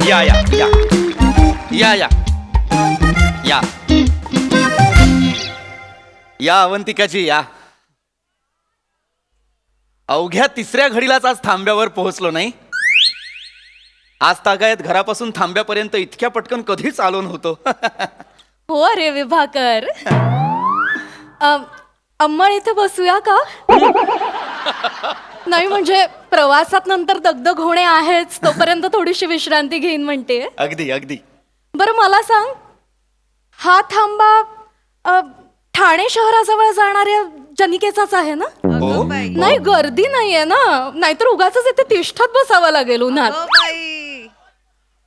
या या या या या या या अवंतिकाजी या. अवघ्या तिसऱ्या घडीलाच आज थांब्यावर पोहोचलो नाही. आज तागायत घरापासून थांब्यापर्यंत इतक्या पटकन कधीच आलो नव्हतो. हो रे विभाकर. अंमळ इथे बसूया का? नाही म्हणजे प्रवासात नंतर दगदग होणे आहेच, तोपर्यंत थोडीशी विश्रांती घेईन म्हणते. अगदी अगदी. बरं मला सांग, हा थांबा ठाणे शहराजवळ जाणाऱ्या जनिकेचाच आहे ना? हो. नाही गर्दी नाहीये ना, नाहीतर उगाच इथे तिष्ठत बसावं लागेल उन्हात.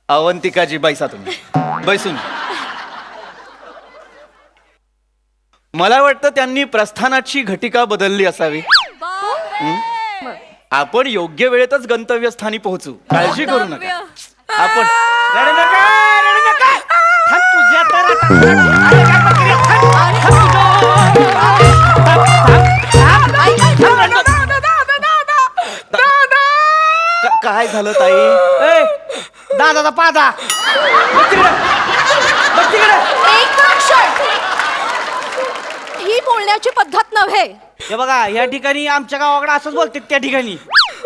अवंतिकाजी बैसा तुम्ही, बैसून. मला वाटतं त्यांनी प्रस्थानाची घटिका बदलली असावी. आपण योग्य वेळेतच गंतव्यस्थानी पोहोचू, काळजी करू नका. आपण रडू नका, रडू नका. थांब तुझ्या काय झालं ताई? दादा पादा ही बोलण्याची पद्धत नव्हे. हे बघा, या ठिकाणी आमच्या गावाकडे असंच बोलते. त्या ठिकाणी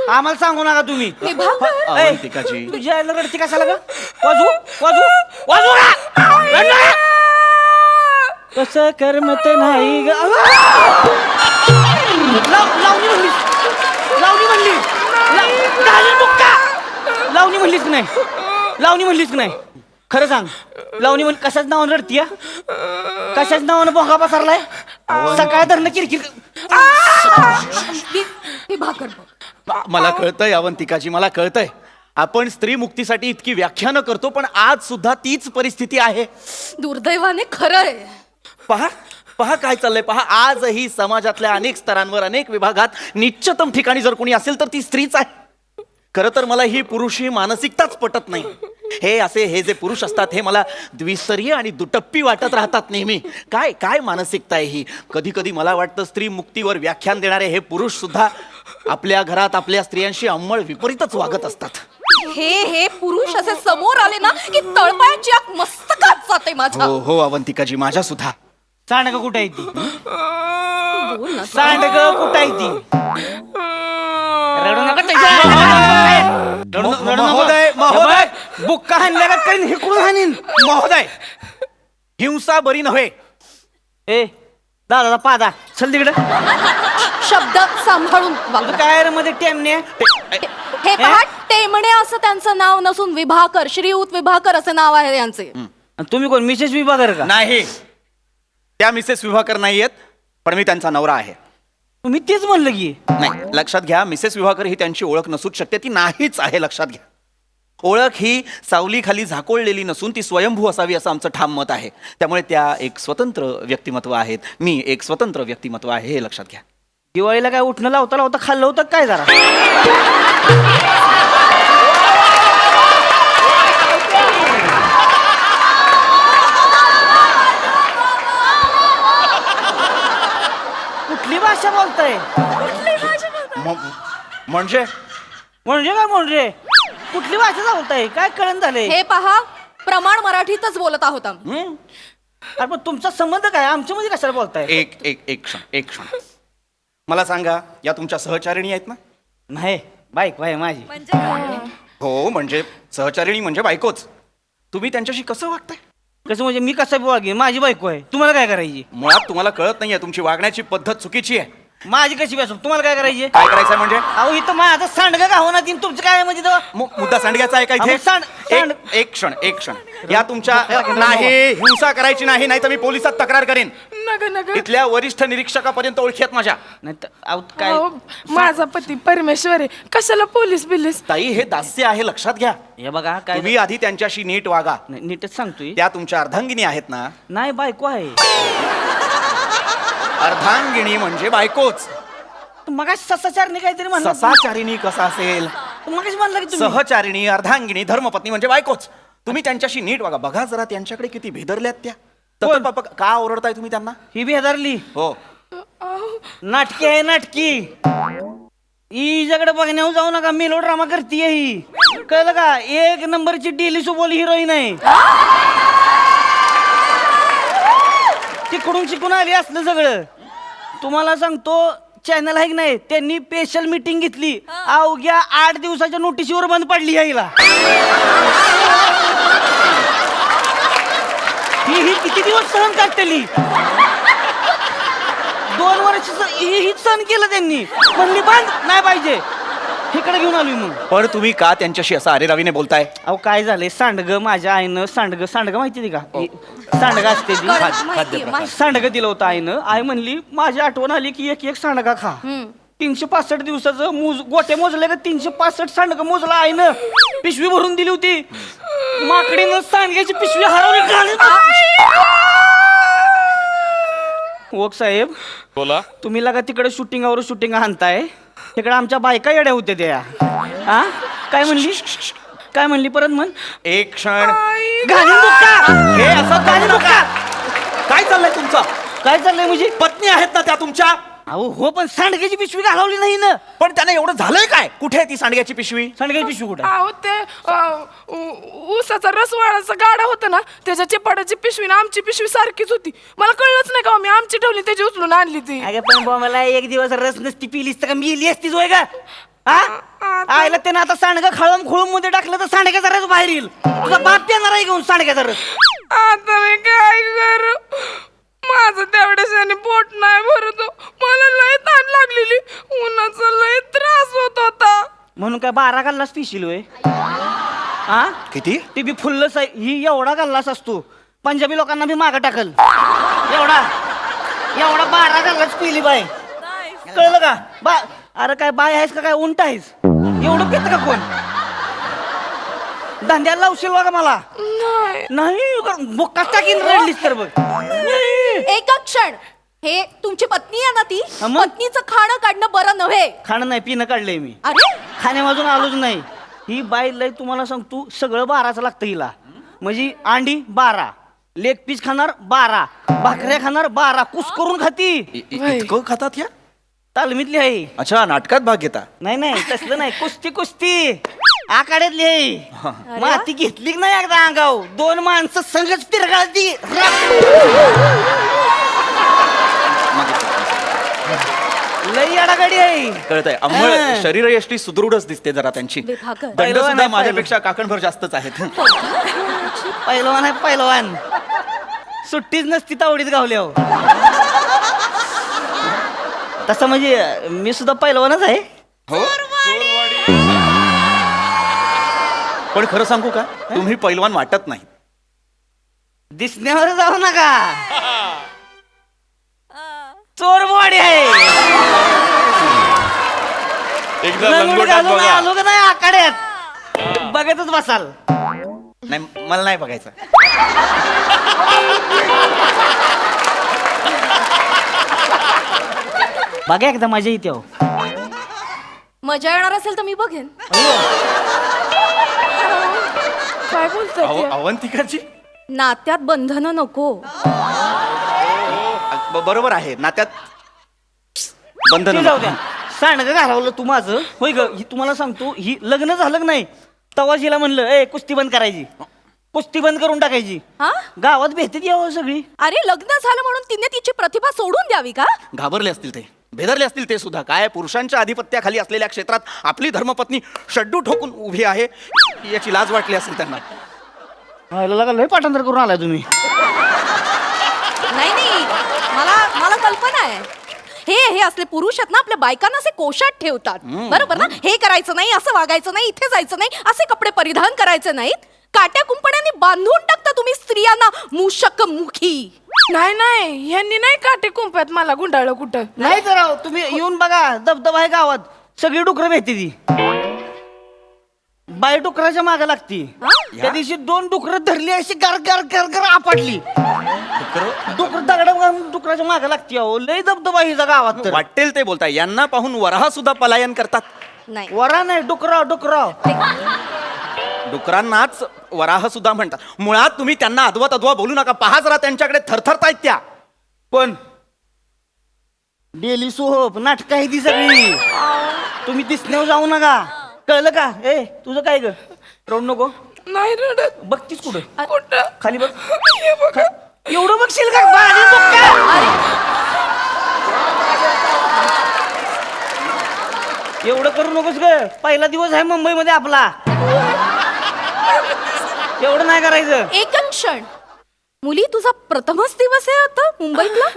आम्हाला सांगू नका तुम्ही. विभाकर अवंतिकाजी तुझ्या आईला रडती कशाला ग? वाजू वाजू वाजू ना. कसं करमत नाही ग. लावणी म्हणलीस, लावणी म्हणली, लावणी म्हणलीस की नाही? लावणी म्हणलीस की नाही? खरं सांग, लावणी म्हण कशाच नावानं रडतीय? कशाच नावानं भोगा पसरलाय? सकाळ धरणं किरकिर. विभाकर मला कळतंय अवंतिकाजी, मला कळतंय. आपण स्त्री मुक्तीसाठी इतकी व्याख्यानं करतो, पण आज सुद्धा तीच परिस्थिती आहे. दुर्दैवाने खरंय. पहा पहा काय चाललंय. पहा, आजही समाजातल्या अनेक स्तरांवर, अनेक विभागात निश्चितम ठिकाणी जर कोणी असेल तर ती स्त्रीच आहे. खरं तर मला ही पुरुषी मानसिकताच पटत नाही. हे जे पुरुष असतात हे मला द्विस्तरीय आणि दुटप्पी वाटत राहतात नेहमी. काय काय मानसिकता आहे ही? कधी कधी मला वाटतं स्त्री मुक्तीवर व्याख्यान देणारे हे पुरुष सुद्धा आपल्या घरात आपल्या स्त्रियांशी अंमळ विपरीतच वागत असतात. हे पुरुष असे समोर आले ना की तळपायाची आग मस्तकात जाते माझ्या. हो हो अवंतिकाजी, माझ्या सुद्धा. सांडग कुठं आहे ती? बोल ना. सांडग कुठं आहे ती? रडू नका. महोदय, महोदय. बुक्का हाणल्या का करीन हिकडून हाणीन. महोदय, हिंसा बरी नव्हे. ए दादा पादा चल तिकडे. शब्द सांभाळून वागा. काय मध्ये टेमने हे पहा, टेमणे असं त्यांचं नाव नसून विभाकर, श्रीयुत विभाकर असे नाव आहे यांचे. तुम्ही कोण? मिसेस विभागर का? नाही, त्या मिसेस विभाकर नाहीयेत, पण मी त्यांचा नवरा आहे. तुम्ही तेच म्हणलं की. नाही, लक्षात घ्या, मिसेस विभाकर ही त्यांची ओळख नसूच शकते. ती नाहीच आहे, लक्षात घ्या. ओळख ही सावलीखाली झाकोळलेली नसून ती स्वयंभू असावी असं आमचं ठाम मत आहे. त्यामुळे त्या एक स्वतंत्र व्यक्तिमत्व आहेत, मी एक स्वतंत्र व्यक्तिमत्व आहे, हे लक्षात घ्या. दिवाळीला काय उठणं लावता लावता खाल्लं होतं काय जरा? कुठली भाषा बोलताय? म्हणजे म्हणजे काय म्हणजे? कुठली भाषा बोलताय? काय कळण झालंय? हे पहा, प्रमाण मराठीतच बोलत आहोत आम्ही. अरे पण तुमचा संबंध काय? आमच्या मध्ये कशाला बोलताय? एक क्षण. मला सांगा, या तुमच्या सहचारिणी आहेत ना? नाही, बायको आहे माझी. हो, म्हणजे सहचारिणी म्हणजे बायकोच. तुम्ही त्यांच्याशी कसं वागताय? कसं म्हणजे? मी कसं वागेन? माझी बायको आहे, तुम्हाला काय करायची? मुळात तुम्हाला कळत नाहीये, तुमची वागण्याची पद्धत चुकीची आहे. माझी कशी बसून तुम्हाला काय करायची? काय करायचंय म्हणजे? अहो इथं माझं सांडगं का होणार? तुमचं काय म्हणजे तेव्हा? मुद्दा सांडग्याचा आहे का इथे? मग सांड- एक क्षण. या तुमच्या नाही, हिंसा करायची नाही, नाही तर मी पोलिसात तक्रार करेन. इथल्या वरिष्ठ निरीक्षकापर्यंत ओळखी आहेत माझ्या. नाही तर अहो, काय अहो, माझा पती परमेश्वर आहे, कशाला पोलीस बिलीस? ताई, हे दास्य आहे, लक्षात घ्या. हे बघा काय तुम्ही आधी त्यांच्याशी नीट वागा. नाही, नीटच सांगतोय. त्या तुमच्या अर्धांगिनी आहेत ना? नाही, बायको आहे. अर्धांगिनी म्हणजे बायकोच. मग ससाचारणी काहीतरी म्हणलं. ससाचारिणी कसा असेल? मग म्हणलं की तुम्ही. सहचारिणी, अर्धांगिनी, धर्मपत्नी म्हणजे बायकोच. तुम्ही त्यांच्याशी नीट वागा. बघा जरा त्यांच्याकडे किती भेदरल्यात त्या. तर पापा का ओरडताय तुम्ही त्यांना? ही बेदारली हो, नाटकी आहे, नाटकी. ही जगड बघण्यावर जाऊ नका, मेलो ड्रामा करतीये ही. कळलं का? एक नंबरची डेली सोबत हिरोईन आहे. तिकडून शिकून आली असलं सगळं. तुम्हाला सांगतो चॅनल आहे की नाही, त्यांनी स्पेशल मीटिंग घेतली. अवघ्या 8 दिवसाच्या नोटीसीवर बंद पडली यायला. ही किती दिवस सहन काढतेली. 2 वर्ष ही सहन केलं त्यांनी. म्हणली बंद नाही पाहिजे. इकडे घेऊन आलोय मग. पण तुम्ही का त्यांच्याशी असं अरेरावीने बोलताय? अहो काय झालंय, सांडग माझ्या आईनं सांडग माहिती का? सांडग असते ती. सांडग दिलं होतं आईनं. आई म्हणली माझी आठवण आली की एक एक सांडगा खा. 365 दिवसाचं गोट्या मोजले का 365 सांडग मोजला आईनं. पिशवी भरून दिली होती. माकडीनं सांडग्याची पिशवी हरवली. ओक साहेब बोला. तुम्ही लगा तिकडे शूटिंगावर शूटिंग आणताय, तिकडे आमच्या बायका येड्या होत्या त्या. हा काय म्हणली परत म्हण. एक क्षण. घालीन बुक्का. हे असं घालीन बुक्का. काय चाललंय तुमचं? काय चाललंय म्हणजे? पत्नी आहेत ना त्या तुमच्या? अहो हो, पण सांडग्याची पिशवी घालवली नाही ना. पण त्याने एवढं झालंय काय? कुठे आहे ती सांडग्याची पिशवी? सांडग्याची पिशवी कुठे? अहो ते ऊसाचा रसवाडाचा गाडा होता ना, त्याच्या चिपाडाची पिशवी ना आमची पिशवी सारखीच होती. मला कळलंच नाही का मी आमची ठेवली त्याची उचलून आणली ती. अगं पण मला एक दिवस रस नसती पिलीस तर का मिली असतीच होय का? हा आयला त्यानं आता सांडगा खळम खोळूम मध्ये टाकलं तर सांडग्याचा रस बाहेर येईल. तुझा बाप येणार आहे घेऊन सांडग्याचा रस. आता मी काय करू? माझं तेवढ्याशाने पोट नाही भरत. मला लय ताण लागलेली. उन्हाचा लय त्रास होत होता. म्हणून काय 12 गल्लास पिशील होय? हा किती? ती बी फुल्लस आहे. ही एवढा गल्लास असतो. पंजाबी लोकांना बी मागं टाकल एवढा 12 गल्लास पिली बाय. कळलं का? अरे काय बाय आहेस का काय उंट आहेस? एवढं पित का कोण? धंद्याला लावशील बघा मला. नाही बुक्काच टाकीन रडलीस तर बघ. एक क्षण. हे तुमची पत्नी आहे ना ती? हा मग? पत्नीचं खाणं काढणं बरं नव्हे. खाणं नाही पिणं काढलंय मी. अरे खाण्यावाजून आलोच नाही. ही बाई लय तुम्हाला सांगतो सगळं 12चं लागतं हिला. म्हणजे अंडी 12, लेग पीस खाणार 12, भाकऱ्या खाणार 12, कुस करून खाती. इतकं खातात या? तालमीतली आहे. अच्छा, नाटकात भाग घेता? नाही तसलं नाही. कुस्ती आखाड्यातली आहे. माती घेतली की नाही एकदा अंगाव 2 माणसं संगच पिरगाळती. लई अडागडी आहे. कळत आहे. अंमळ शरीर यष्टी सुदृढच दिसते जरा त्यांची. विभाकर. दंड पहिलवान सुद्धा आहे, माझ्यापेक्षा काकणभर जास्तच आहेत. पहिलवान आहे पहिलवान. सुट्टीच नसती तावडीत गावल्यावर. तसं म्हणजे मी सुद्धा पहिलवानच आहे. हो. पण खरं सांगू का, तुम्ही पैलवान वाटत नाही. दिसण्यावर जाऊ नका. चोरबवाडी आहे. एकदा लंगोट लंगोटात घालून बघा. आलो का नाही आखाड्यात बघतच बसाल. नाही, मला नाही बघायचं. बघा एकदा मजा येते हो. मजा येणार असेल तर मी बघेन. काय बोलतोय ते? अवंतिकाची नात्यात बंधन नको. बरोबर आहे. नात्यात बंधन ते जाऊ द्या. सांडगं घालवलं तू माझं होय ग. ही तुम्हाला सांगतो ही लग्न झालं का नाही तवा जिला म्हणलं ए कुस्ती बंद करायची. कुस्ती बंद करून टाकायची. हा गावात भेटत यावं सगळी. अरे लग्न झालं म्हणून तिने तिची प्रतिभा सोडून द्यावी का? घाबरले असतील ते, भेदरले असतील ते सुद्धा. काय पुरुषांच्या आधिपत्याखाली असलेल्या क्षेत्रात आपली धर्मपत्नी शड्डू ठोकून उभी आहे याची लाज वाटली असेल त्यांना. लगा लय पाठांतर करून आलाय तुम्ही. नाही मला कल्पना आहे. हे असले पुरुष आहेत ना आपल्या बायकांना असे कोशात ठेवतात. बरोबर ना? हे करायचं नाही, असं वागायचं नाही, इथे जायचं नाही, असे कपडे परिधान करायचे नाहीत. काट्या कुंपड्यांनी बांधून टाकता तुम्ही स्त्रियांना मूषक मुखी. नाही यांनी नाही काटे कुंप्यात मला गुंडाळलं कुठं. नाही तर राव, तुम्ही येऊन बघा धबधबा आहे गावात. सगळी डुकरं भेटते ती. बाई डुकराच्या मागे लागती. त्या दिवशी 2 डुकरं धरली अशी गर गर गर गर आपटली. डुकर दगड डुकराच्या मागे लागती. अहो लय धबधबा हिचा गावात तर. वाटेल ते बोलताय. यांना पाहून वराह सुद्धा पलायन करतात. नाही वरा नाही डुकराव. डुकरांनाच वराह सुद्धा म्हणतात. मुळात तुम्ही त्यांना अद्वा तद्वा बोलू नका. पहा जरा त्यांच्याकडे थरथरतायत त्या. पण डेली सोप नाटक आहे ती सगळी. तुम्ही दिसण्यावर जाऊ नका. कळलं का? ए तुझं काय ग? रडू नको. नाही रडत. बघतीस कुठं? कुठं? खाली बघ. हे बघा. एवढं बघशील का? बाळाने बघ का? एवढं करू नकोस ग. पहिला दिवस आहे मुंबईमध्ये आपला. एवढं नाही करायचं. एक क्षण. मुली, तुझा प्रथमच दिवस आहे आता मुंबईतला?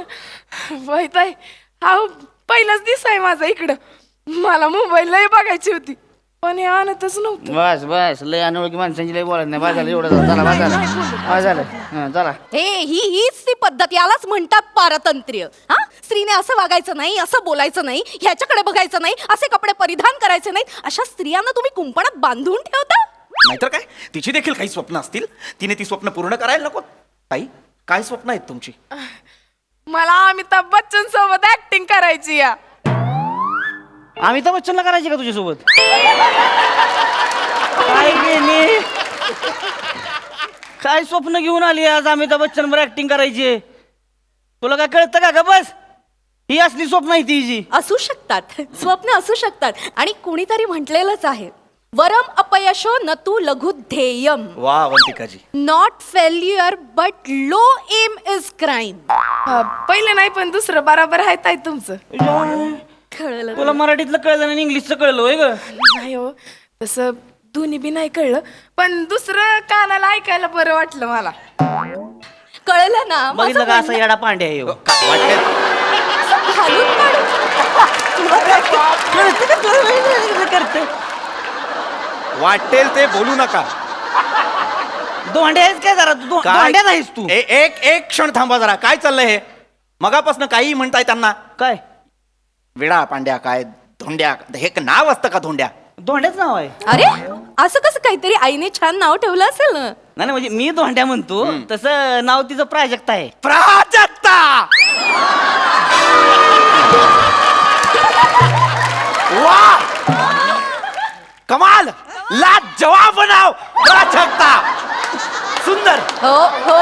माहित आहे, हा पहिलाच दिवस आहे माझा इकडं. मला मुंबईलाही बघायची होती पण हे आणतच नव्हतं. बस बस लय अनोळखी माणसांची लय बोलत नाही. झालं एवढं झालं. बस झालं. हं, चला. हीच ती पद्धत, यालाच म्हणतात पारतंत्र्य. हा, स्त्रीने असं वागायचं नाही, असं बोलायचं नाही, ह्याच्याकडे बघायचं नाही, असे कपडे परिधान करायचे नाहीत. अशा स्त्रियांना तुम्ही कुंपणात बांधून ठेवता? नाहीतर काय, तिची देखील काही स्वप्न असतील, तिने ती स्वप्न पूर्ण करायला नको. ताई, काय स्वप्न आहेत तुमची? मला अमिताभ बच्चन सोबत ऍक्टिंग करायची या. अमिताभ बच्चनला करायची का तुझ्यासोबत? काय गेली? काय स्वप्न घेऊन आली आज अमिताभ बच्चन वर ऍक्टिंग करायची? तुला काय कळतं का? ग बस, ही असली स्वप्न आहे तिची. असू शकतात, स्वप्न असू शकतात. आणि कुणीतरी म्हटलेलंच आहे, वरम अपयशो न तू लघु ध्येयम. वा अवंतिकाजी. Not failure but low aim is crime. पहिलं नाही पण दुसरं बरोबर आहे ताई तुमचं. कळलं? तुला मराठीतलं कळलं आणि इंग्लिशचं कळलं होय ग? नाही हो, तसं दोन्ही बी नाही कळलं पण दुसरं कानाला ऐकायला बरं वाटलं मला. कळलं ना? बघितलं का? असा येडा पांड्या आहे ह्यो. काय वाटतं? असं घालून काढून. कळतं का तुला? करते वाटेल ते बोलू नका. दोंड्या आहेस काय जरा? तू काय? दोंड्यात आहेस तू. एक क्षण थांबा जरा. काय चाललंय हे? मगापासून काही म्हणताय त्यांना. काय विडा पांड्या, काय धोंड्या, हे एक नाव असतं का धोंड्या? दोंड्याच नाव आहे. अरे, असं कसं? काहीतरी आईने छान नाव ठेवलं असेल ना. नाही म्हणजे मी दोंड्या म्हणतो, तसं नाव तिचं प्राजक्ता आहे. प्राजक्ता. वा, कमाल, लाजवाब नाव, प्राजक्ता. सुंदर. हो हो,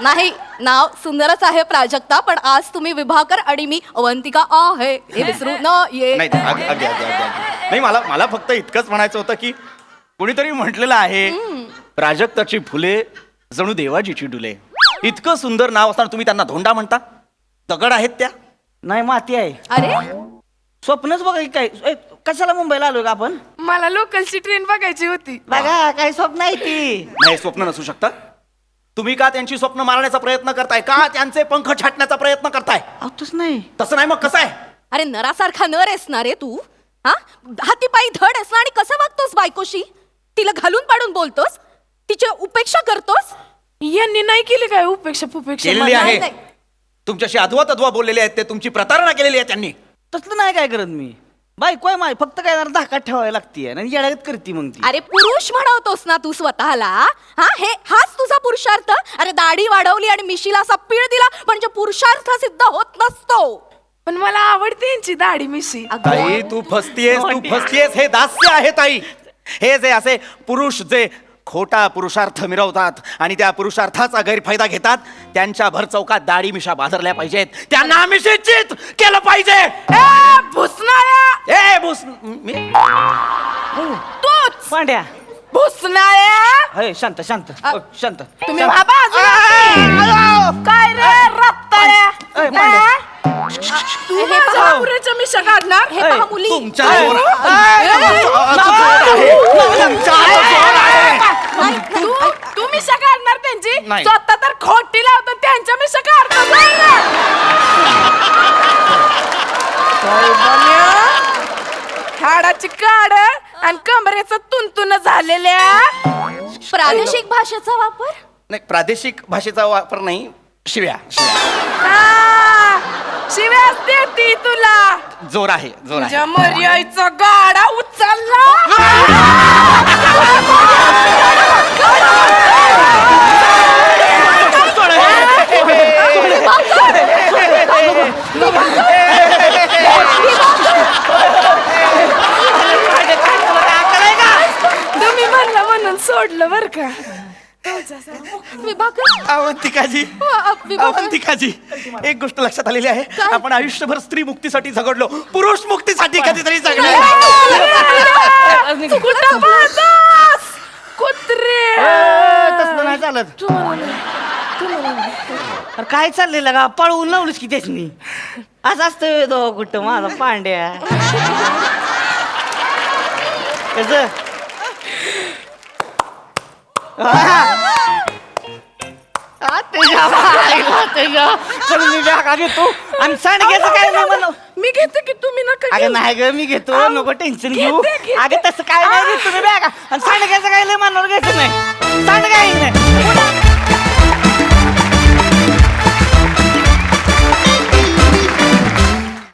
नाही, नाव सुंदरच आहे प्राजक्ता, पण आज तुम्ही विभाकर आणि मी अवंतिका आहे हे विसरू नये. नाही नाही, मला फक्त इतकंच म्हणायचं होतं की कोणीतरी म्हटलेलं आहे, प्राजक्ताची फुले जणू देवाजीची डुले. इतकं सुंदर नाव असताना तुम्ही त्यांना धोंडा म्हणता? दगड आहेत त्या? नाही माती आहे. अरे, स्वप्नच बघा की काय. ए, कशाला मुंबईला आलोय का आपण? मला लोकलची ट्रेन बघायची होती. बघा काय स्वप्न आहे ती. नाही, स्वप्न नसू शकतं. तुम्ही का त्यांची स्वप्न मारण्याचा प्रयत्न करताय? का त्यांचे पंख छाटण्याचा प्रयत्न करताय? तसं नाही. तसं नाही, मग कसं आहे? अरे नरासारखा नर आहेस ना रे तू. हा, हातीपायी धड आहेस ना, आणि कसं वागतोस बायकोशी? तिला घालून पाडून बोलतोस, तिची उपेक्षा करतोस. यांनी नाही केली काय उपेक्षा पुपेक्षा? केलेली नाही, आहे. नाही. तुमच्याशी अधवा तद्वा बोललेले आहेत ते, तुमची प्रतारणा केलेली आहे त्यांनी. तसलं नाही काय करत मी. बायको आहे माय, फक्त काय जरा धाकात ठेवायला लागते आणि येड्यागत करते मग ती. अरे पुरुष म्हणवतोस ना तू स्वतःला. हाच तुझा पुरुषार्थ. अरे दाढी वाढवली आणि मिशीला असा पीळ दिला म्हणजे पुरुषार्थ सिद्ध होत नसतो. पण मला आवडते यांची दाढी मिशी. ताई, तू फसतीयेस. हे दास्य आहे ताई. हे जे असे पुरुष जे खोटा पुरुषार्थ मिरवतात आणि त्या पुरुषार्थाचा गैरफायदा घेतात, त्यांच्या भर चौकात दाढी मिशा बाजारल्या पाहिजेत. त्यांना मिशीचित केलं पाहिजे. भुसनाळ्या, ए भुस मी- तूच पांड्या. भुसनाळ्या. हे शांत शांत शांत. तुम्ही काय रे रत्ताळ्या? ए, पांड्या. तू माझ्या पुरेच्या मिशा काढणार? हे पहा मुली. तुमच्या जोर आहे. तू मिशा काढणार त्यांची? नाही. स्वतः तर खोटी लावतात, त्यांच्या मिशा काढतात. हाडाची काड आणि कमरेचं तुंतुन झालेल्या. प्रादेशिक भाषेचा वापर. नाही, प्रादेशिक भाषेचा वापर नाही, शिव्या. शिव्याच देती तुला. जोर आहे. तुझ्या मर्याईचा गाडा उचलला. तुम्ही म्हणला म्हणून सोडलं बर का. विभाकर अवंतिकाजी विभाकर अवंतिकाजी, एक गोष्ट लक्षात आलेली आहे, काय? आपण आयुष्यभर स्त्री मुक्तीसाठी झगडलो, पुरुष मुक्तीसाठी कधीतरी झगडलो. कुठं पाहतास कुत्रे तसलं नाही चालत. अरे काय चाललेलं का, पळवून लावलंस की त्यासनी. असं असतं दो कुठं माझा पांड्या. कसं घेतो आणि सांडग्याचं काय नाही म्हणू. मी घेते की तुम्ही नका अगं घेऊ. नाही ग, मी घेतो, नको टेन्शन घेऊ. घेते. अगं तसं काय नाही घेतो मी बॅग. आणि सांडग्याचं काय लय मनावर घ्यायचं नाही.